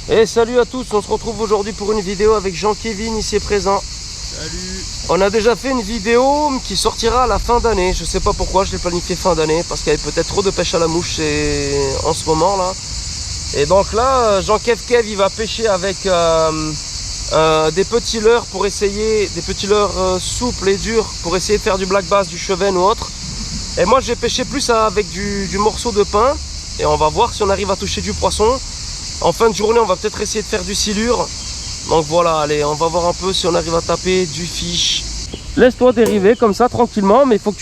Et salut à tous, on se retrouve aujourd'hui pour une vidéo avec Jean-Kevin ici présent. Salut. On a déjà fait une vidéo qui sortira à la fin d'année. Je sais pas pourquoi je l'ai planifié fin d'année, parce qu'il y avait peut-être trop de pêche à la mouche en ce moment là. Et donc là, Jean-Kev il va pêcher avec des petits leurres pour essayer, des petits leurres souples et durs pour essayer de faire du black bass, du cheven ou autre. Et moi je vais pêcher plus avec du morceau de pain et on va voir si on arrive à toucher du poisson. En fin de journée, on va peut-être essayer de faire du silure. Donc voilà, allez, on va voir un peu si on arrive à taper du fish. Laisse-toi dériver comme ça, tranquillement, mais faut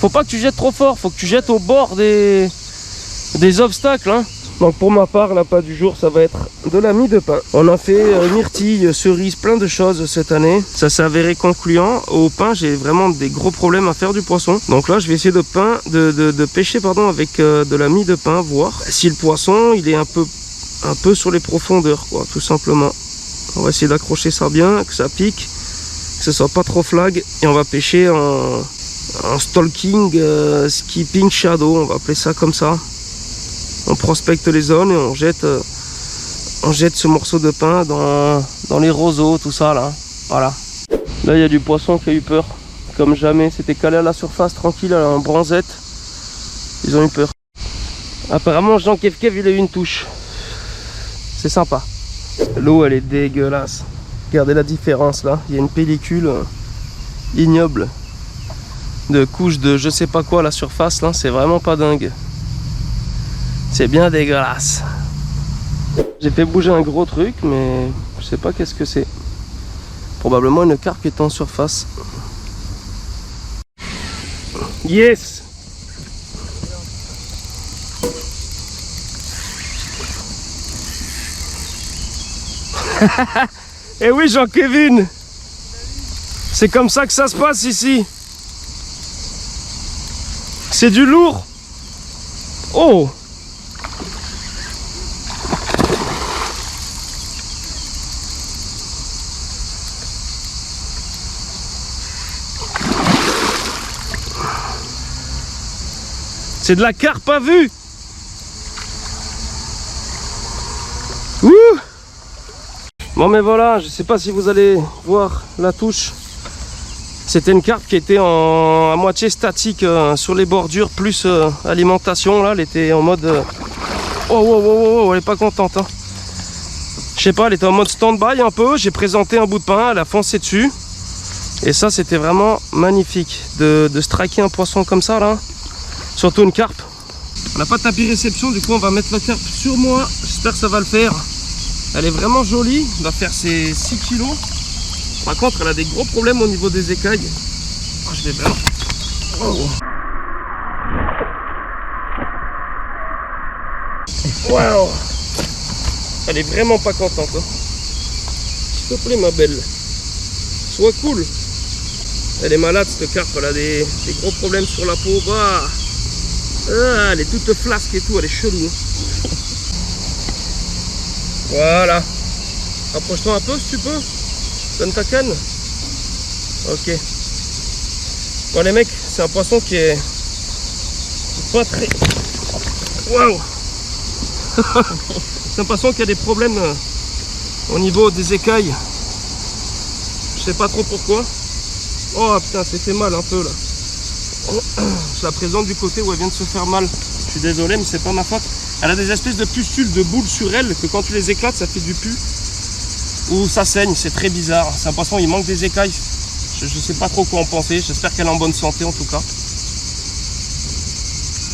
pas que tu jettes trop fort. Faut que tu jettes au bord des obstacles, hein. Donc pour ma part, l'appât du jour, ça va être de la mie de pain. On a fait myrtille, cerise, plein de choses cette année. Ça s'est avéré concluant. Au pain, j'ai vraiment des gros problèmes à faire du poisson. Donc là, je vais essayer de pêcher avec de la mie de pain, voir si le poisson, il est un peu sur les profondeurs, quoi, tout simplement. On va essayer d'accrocher ça bien, que ça pique, que ce soit pas trop flag. Et on va pêcher en stalking, skipping shadow, on va appeler ça comme ça. On prospecte les zones et on jette ce morceau de pain dans les roseaux, tout ça là. Voilà. Là il y a du poisson qui a eu peur, comme jamais. C'était calé à la surface, tranquille, en bronzette. Ils ont eu peur. Apparemment Jean-Kev il a eu une touche. C'est sympa. L'eau elle est dégueulasse. Regardez la différence là. Il y a une pellicule ignoble de couches de je sais pas quoi à la surface là. C'est vraiment pas dingue. C'est bien dégueulasse. J'ai fait bouger un gros truc, mais je sais pas qu'est-ce que c'est. Probablement une carpe qui est en surface. Yes! Eh oui, Jean-Kevin! C'est comme ça que ça se passe ici. C'est du lourd. Oh! C'est de la carpe à vue. Ouh. Bon mais voilà, je sais pas si vous allez voir la touche. C'était une carpe qui était à moitié statique sur les bordures plus alimentation là. Elle était en mode oh, elle est pas contente, hein. Je sais pas, elle était en mode stand-by un peu. J'ai présenté un bout de pain, elle a foncé dessus. Et ça c'était vraiment magnifique de striker un poisson comme ça là. Surtout une carpe. On n'a pas de tapis réception, du coup on va mettre la carpe sur moi. J'espère que ça va le faire. Elle est vraiment jolie, elle va faire ses 6 kg. Par contre elle a des gros problèmes au niveau des écailles. Oh, je vais bien. Oh. Wow. Elle est vraiment pas contente, hein. S'il te plaît ma belle, sois cool. Elle est malade cette carpe, elle a des gros problèmes sur la peau. Bah. Ah, elle est toute flasque et tout, elle est chelou. Voilà. Approche-toi un peu si tu peux. Donne ta canne. Ok. Bon les mecs, c'est un poisson qui est pas très... Waouh. C'est un poisson qui a des problèmes au niveau des écailles. Je sais pas trop pourquoi. Oh putain, c'était mal un peu là. Je la présente du côté où elle vient de se faire mal. Je suis désolé, mais c'est pas ma faute. Elle a des espèces de pustules, de boules sur elle, que quand tu les éclates, ça fait du pu. Ou ça saigne, c'est très bizarre. C'est un poisson, il manque des écailles. Je sais pas trop quoi en penser. J'espère qu'elle est en bonne santé en tout cas.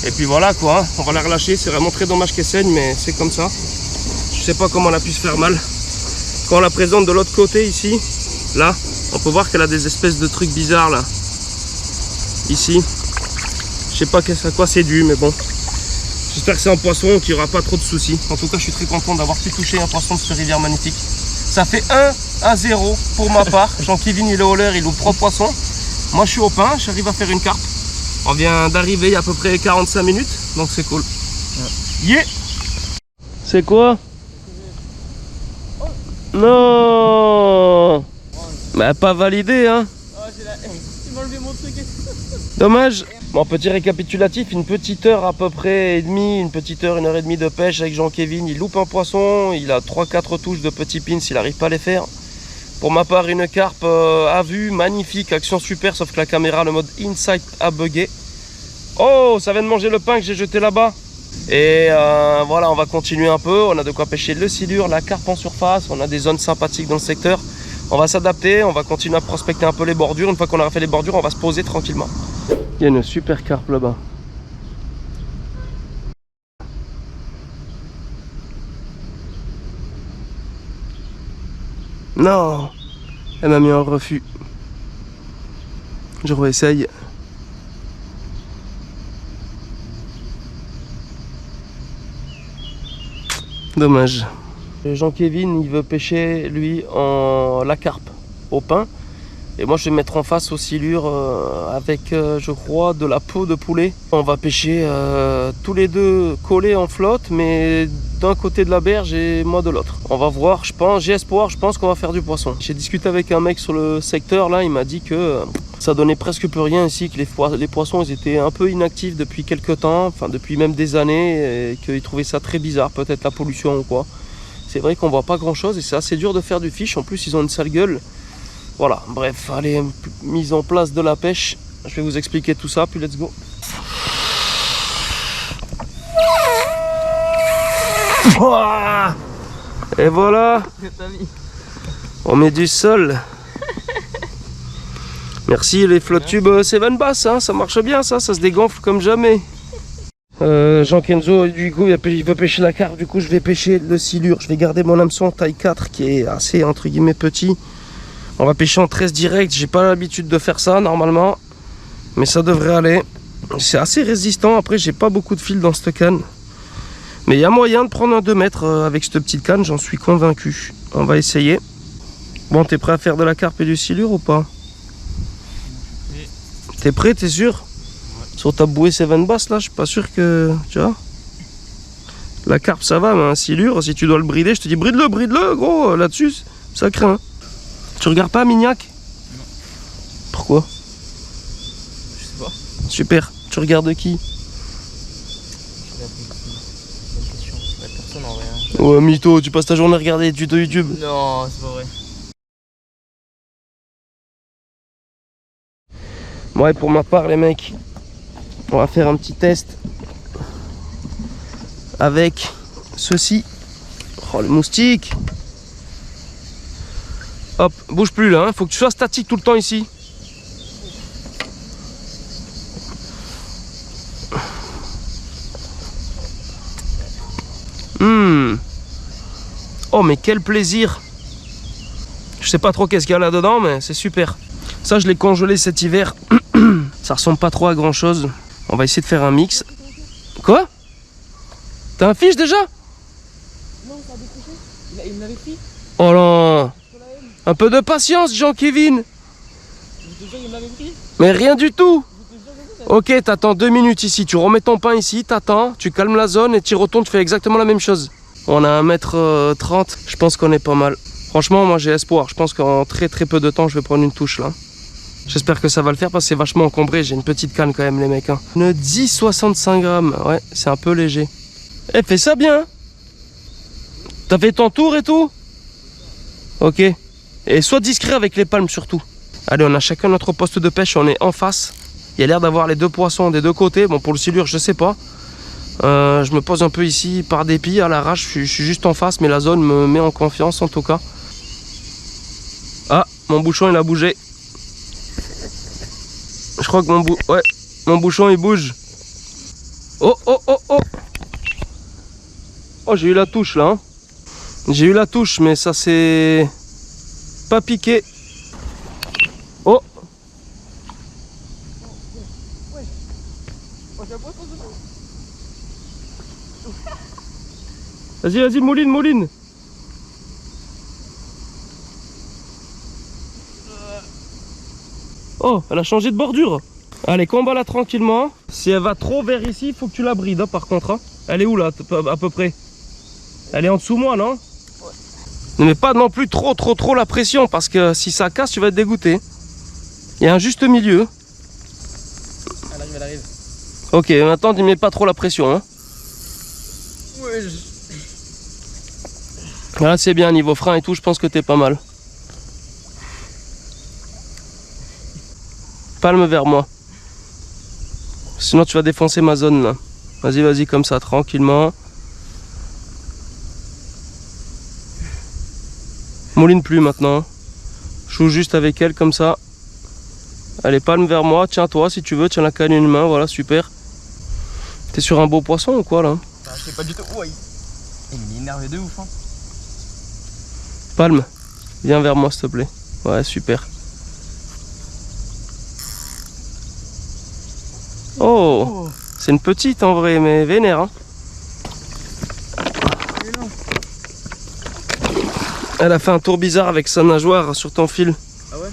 Et puis voilà quoi, hein. On va la relâcher. C'est vraiment très dommage qu'elle saigne, mais c'est comme ça. Je sais pas comment elle a pu se faire mal. Quand on la présente de l'autre côté ici, là, on peut voir qu'elle a des espèces de trucs bizarres là. Ici, je sais pas à quoi c'est dû, mais bon, j'espère que c'est un poisson qui aura pas trop de soucis. En tout cas, je suis très content d'avoir pu toucher un poisson de cette rivière magnifique. Ça fait 1-0 pour ma part. Jean-Kevin il est au leurre, il ouvre 3 poissons. Moi je suis au pain, j'arrive à faire une carpe. On vient d'arriver il y a à peu près 45 minutes, donc c'est cool. Yeah. C'est quoi? Non. Bah pas validé, hein. Tu m'as enlevé mon truc et tout. Dommage. Bon, petit récapitulatif, une petite heure à peu près et demie, une petite heure, 1h30 de pêche avec Jean-Kévin. Il loupe un poisson, il a 3-4 touches de petits pins, il n'arrive pas à les faire. Pour ma part, une carpe à vue, magnifique, action super, sauf que la caméra, le mode Insight a bugué. Oh, ça vient de manger le pain que j'ai jeté là-bas. Et voilà, on va continuer un peu. On a de quoi pêcher le silure, la carpe en surface. On a des zones sympathiques dans le secteur. On va s'adapter, on va continuer à prospecter un peu les bordures. Une fois qu'on aura fait les bordures, on va se poser tranquillement. Il y a une super carpe là-bas. Non, elle m'a mis en refus. Je réessaye. Dommage. Jean-Kévin, il veut pêcher, lui, en la carpe au pain. Et moi, je vais me mettre en face aux silures avec, je crois, de la peau de poulet. On va pêcher tous les deux collés en flotte, mais d'un côté de la berge et moi de l'autre. On va voir, je pense, j'ai espoir, je pense qu'on va faire du poisson. J'ai discuté avec un mec sur le secteur, là, il m'a dit que ça donnait presque plus rien ici, que les poissons, ils étaient un peu inactifs depuis quelques temps, enfin depuis même des années, et qu'ils trouvaient ça très bizarre, peut-être la pollution ou quoi. C'est vrai qu'on voit pas grand-chose et c'est assez dur de faire du fish, en plus ils ont une sale gueule. Voilà, bref, allez, mise en place de la pêche. Je vais vous expliquer tout ça, puis let's go. Et voilà, on met du sol. Merci les flottes tubes 7 Bass, hein, ça marche bien ça se dégonfle comme jamais. Jean Kenzo, du coup, il veut pêcher la carpe, du coup je vais pêcher le silure. Je vais garder mon hameçon taille 4 qui est assez entre guillemets petit. On va pêcher en 13 direct, j'ai pas l'habitude de faire ça normalement, mais ça devrait aller. C'est assez résistant, après j'ai pas beaucoup de fil dans cette canne. Mais il y a moyen de prendre un 2 mètres avec cette petite canne, j'en suis convaincu. On va essayer. Bon, t'es prêt à faire de la carpe et du silure ou pas? Oui. T'es prêt, t'es sûr? Ouais. Sur ta bouée 7 Bass là, je suis pas sûr que... Tu vois? La carpe ça va, mais un silure, si tu dois le brider, je te dis bride-le gros, là-dessus, ça craint. Tu regardes pas Mignac? Non. Pourquoi? Je sais pas. Super. Tu regardes qui? Je regarde la question. La personne en vrai. Hein. Ouais, mytho, tu passes ta journée à regarder des tutos YouTube? Non, c'est pas vrai. Ouais, pour ma part, les mecs, on va faire un petit test avec ceci. Oh, le moustique! Hop, bouge plus là, hein. Faut que tu sois statique tout le temps ici. Oh mais quel plaisir. Je sais pas trop qu'est-ce qu'il y a là-dedans, mais c'est super. Ça je l'ai congelé cet hiver. Ça ressemble pas trop à grand chose. On va essayer de faire un mix. Quoi? T'as un fiche déjà? Non, ça a décroché. Il me l'avait pris. Oh là. Un peu de patience, Jean-Kévin. Mais rien du tout. Ok, t'attends 2 minutes ici. Tu remets ton pain ici, t'attends, tu calmes la zone et tu retournes, tu fais exactement la même chose. On a 1m30. Je pense qu'on est pas mal. Franchement, moi j'ai espoir. Je pense qu'en très peu de temps, je vais prendre une touche là. J'espère que ça va le faire parce que c'est vachement encombré. J'ai une petite canne quand même, les mecs. Hein. Une 10,65 grammes. Ouais, c'est un peu léger. Eh, fais ça bien. T'as fait ton tour et tout? Ok. Et sois discret avec les palmes surtout. Allez, on a chacun notre poste de pêche, on est en face. Il y a l'air d'avoir les 2 poissons des 2 côtés. Bon, pour le silure, je sais pas. Je me pose un peu ici par dépit, à l'arrache. Je suis juste en face, mais la zone me met en confiance en tout cas. Ah, mon bouchon il a bougé. Je crois que mon bouchon il bouge. Oh. Oh, j'ai eu la touche là. Hein. J'ai eu la touche, mais ça c'est... pas piqué. Oh. Vas-y, mouline. Oh, elle a changé de bordure. Allez, combat-la tranquillement. Si elle va trop vers ici, il faut que tu la brides, hein, par contre. Hein. Elle est où là, à peu près? Elle est en dessous moi, non? Ouais. Ne mets pas non plus trop la pression, parce que si ça casse, tu vas être dégoûté. Il y a un juste milieu. Elle arrive. Ok, maintenant tu mets pas trop la pression. Hein. Ouais, Là c'est bien, niveau frein et tout, je pense que t'es pas mal. Palme vers moi. Sinon tu vas défoncer ma zone là. Vas-y, vas-y, comme ça, tranquillement. Mouline plus maintenant. Joue juste avec elle comme ça. Allez, palme vers moi. Tiens-toi si tu veux. Tiens la canne une main. Voilà, super. T'es sur un beau poisson ou quoi là? je sais pas du tout. Ouais. Il m'est énervé de ouf. Hein. Palme. Viens vers moi s'il te plaît. Ouais, super. Oh, c'est une petite en vrai, mais vénère. Hein. Elle a fait un tour bizarre avec sa nageoire sur ton fil. Ah ouais?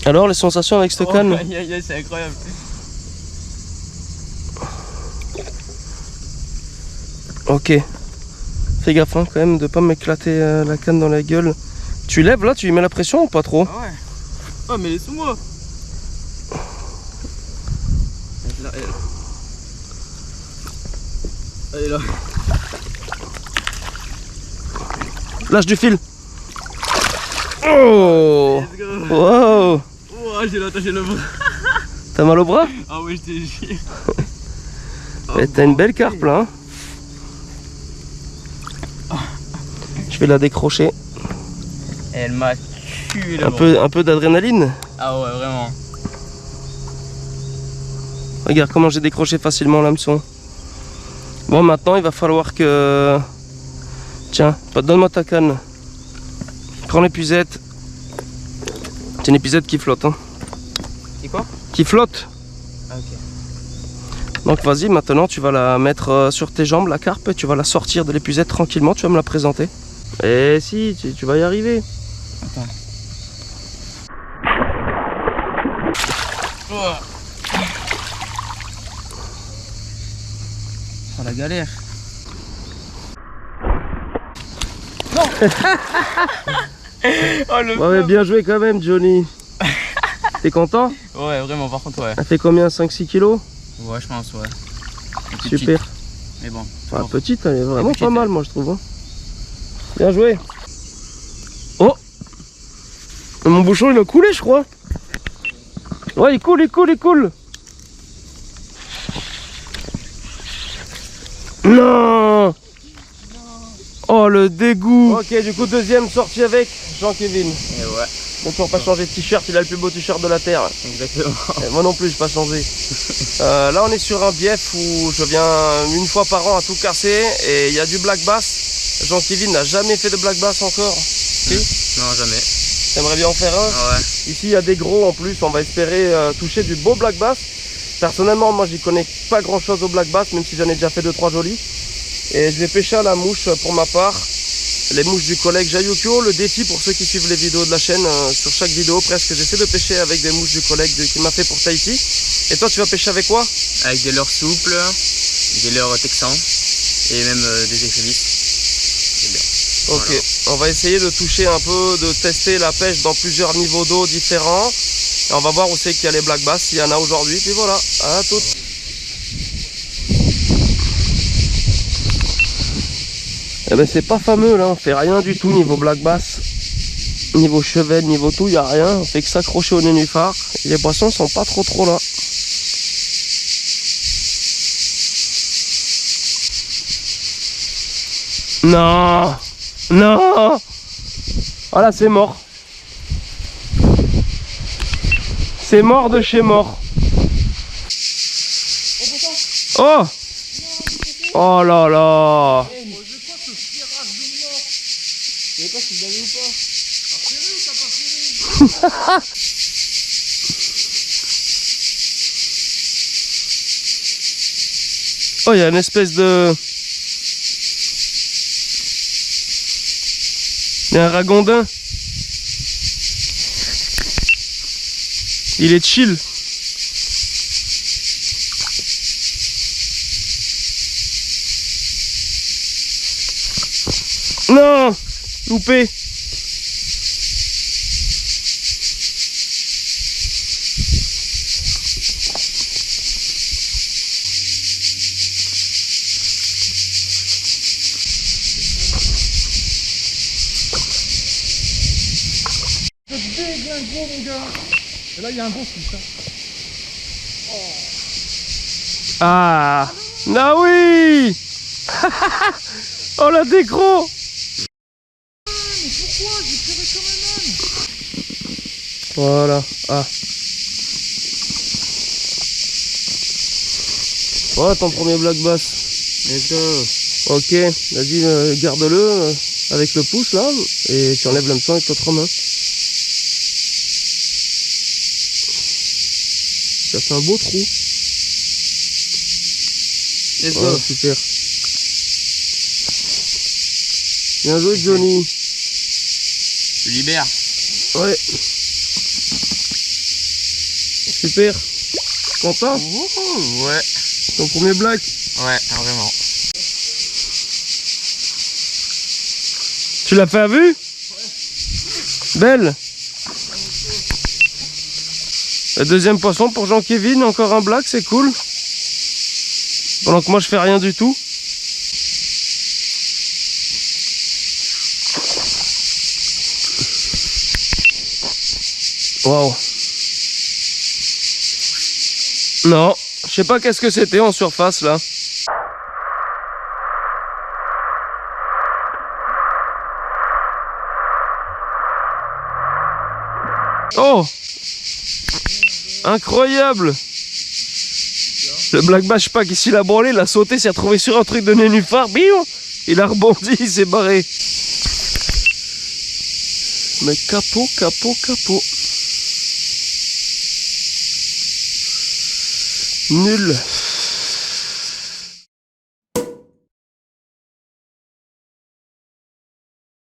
Alors, les sensations avec cette canne? Aïe aïe aïe, c'est incroyable. Ok. Fais gaffe hein, quand même de pas m'éclater la canne dans la gueule. Tu lèves là, tu lui mets la pression ou pas trop? Ah ouais. Oh mais elle est sous moi. Là, elle est là. Lâche du fil. Oh! Let's go. Wow! Oh, j'ai attaché le bras. T'as mal au bras? Ah ouais, je te jure. Eh, t'as une belle carpe là. Hein. Je vais la décrocher. Elle m'a tué le bras. Un peu d'adrénaline. Ah ouais, vraiment. Regarde comment j'ai décroché facilement l'hameçon. Bon, maintenant il va falloir que... Tiens, donne-moi ta canne. Prends l'épuisette. C'est une épuisette qui flotte. Hein. C'est quoi? Qui flotte. Ah, ok. Donc vas-y, maintenant tu vas la mettre sur tes jambes, la carpe, et tu vas la sortir de l'épuisette tranquillement, tu vas me la présenter. Eh si, tu vas y arriver. Attends. Oh, la galère. Non. Oh, le Ouais, bien joué quand même, Johnny. T'es content? Ouais, vraiment, par contre, ouais. Elle fait combien? 5-6 kilos? Ouais, je pense, ouais. Super. Petite. Mais bon. Ah, petite, elle est vraiment petite, pas mal, moi je trouve. Hein. Bien joué. Oh! Mon bouchon il a coulé, je crois. Ouais, il coule, il coule, il coule. Non! Oh, le dégoût. Ok, du coup, deuxième sortie avec Jean-Kevin. Et ouais. Bon, tu vas pas changer de t-shirt, il a le plus beau t-shirt de la terre. Exactement. Et moi non plus, je pas changé. Là, on est sur un bief où je viens une fois par an à tout casser et il y a du black bass. Jean-Kevin n'a jamais fait de black bass encore. Si? Non, jamais. T'aimerais bien en faire un? Ah ouais. Ici, il y a des gros en plus, on va espérer toucher du beau black bass. Personnellement, moi, j'y connais pas grand chose au black bass, même si j'en ai déjà fait 2-3 jolis. Et je vais pêcher à la mouche pour ma part. Les mouches du collègue Jayukyo, le défi pour ceux qui suivent les vidéos de la chaîne, sur chaque vidéo presque j'essaie de pêcher avec des mouches du collègue qui m'a fait pour Tahiti. Et toi tu vas pêcher avec quoi? Avec des leurres souples, des leurres texans et même des échevisse. Ok, voilà. On va essayer de toucher un peu, de tester la pêche dans plusieurs niveaux d'eau différents. Et on va voir où c'est qu'il y a les black bass, s'il y en a aujourd'hui. Puis voilà, à toutes. Eh ben c'est pas fameux là, on fait rien du tout niveau black bass. Niveau chevette, niveau tout, y a rien. On fait que s'accrocher au nénuphar. Et les poissons sont pas trop là. Non! Non! Ah là c'est mort. C'est mort de chez mort. Oh! Oh là là! Je sais pas si vous l'avez ou pas. T'as ferré ou t'as pas ferré? Oh, il y a une espèce de... Il y a un ragondin. Il est chill. Non! Loupé. un gros, mon gars. Et là, il y a un beau fiche. Hein. Ah, ah oui. Oh la décro. Mais pourquoi? J'ai tiré comme un âne. Voilà. Ah. Voilà ton premier black bass. Let's go. Ok, vas-y, garde-le avec le pouce là, et tu enlèves l'hameçon avec l'autre main. Ça fait un beau trou. Let's Voilà, go. super. Bien joué Johnny. Je libère. Ouais. Super. Content? Ouh, ouais. Ton premier black? Ouais, vraiment. Tu l'as fait à vue? Ouais. Belle. Le deuxième poisson pour Jean-Kévin, encore un black, c'est cool. Pendant que moi je fais rien du tout. Waouh. Non, je sais pas qu'est-ce que c'était en surface là. Oh! Incroyable! Le black bass, je sais pas qu'est-ce qu'il a branlé, il a sauté, s'est retrouvé sur un truc de nénuphar, bim! Il a rebondi, il s'est barré. Mais capot, capot, capot. Nul.